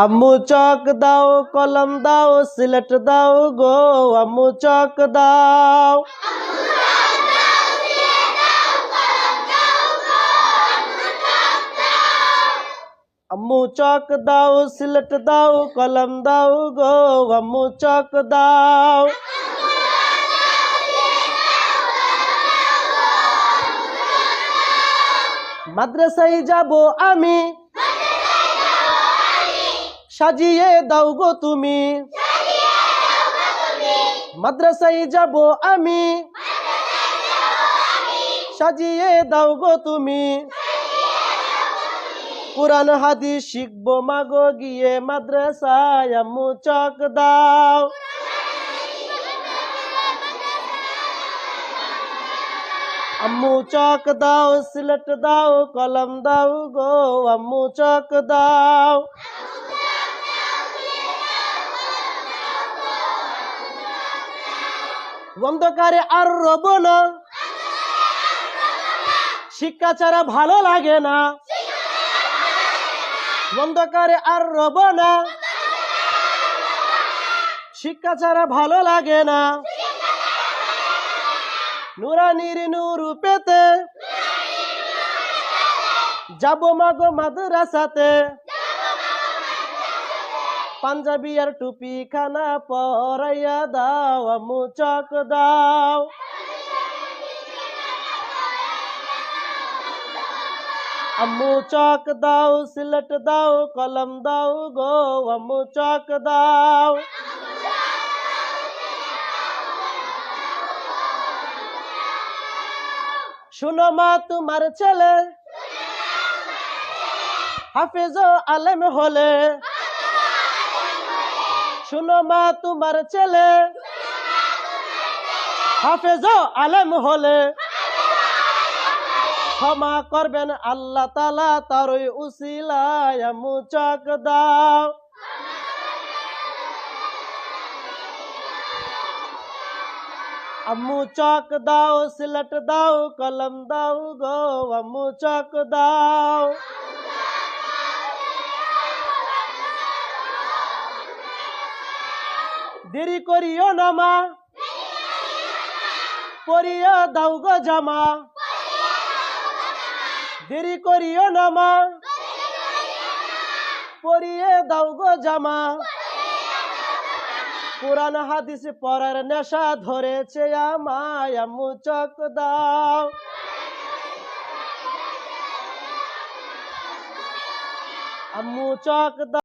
আম্মু চক দাও, কলম দাও, সিলেট দাও গো, আম্মু চক দাও। আম্মু চক দাও, সিলেট দাও, কলম দাও গো, আম্মু চক দাও। মাদ্রাসায় যাব আমি, সাজিয়ে দাও গো তুমি। মাদ্রাসায় যাব আমি, সাজিয়ে দাও গো তুমি। কুরআন হাদিস শিখবো মাগো গিয়ে মাদ্রাসায়, আম্মু চক দাও। আম্মু চক দাও, সিলেট দাও, কলম দাও গো, আম্মু চক দাও। অন্ধকারে আর রব না, শিক্ষা ছাড়া ভালো লাগে না। অন্ধকারে আর রব না, শিক্ষা ছাড়া ভালো লাগে না। নুরানির নূর পেতে যাব মাগো মাদ্রাসাতে। পাঞ্জাবি আর টুপি খানা পরাইয়া দাও, আম্মু চক দাও। আম্মু চক দাও, সিলেট দাও, কলম দাও গো, আম্মু চক দাও। শুনো মা তোমার ছেলে হাফেজ আলেম হলে। শুনো মা তোমার ছেলে হাফেজ আলেম হলে। ক্ষমা করবেন আল্লাহ তাআলা তারই উসিলায়, আম্মু চক দাও। আম্মু চক দাও, সিলেট দাও, কলম দাও গো, আম্মু চক দাও। দেরি করিও না মা, পরিয়া দাও গো জামা। দেরি করিও না মা, পরিয়ে দাও গো জামা। কুরআন হাদিস পড়ার নেশা ধরেছে আমায়, আম্মু চক দাও। আম্মু চক দাও।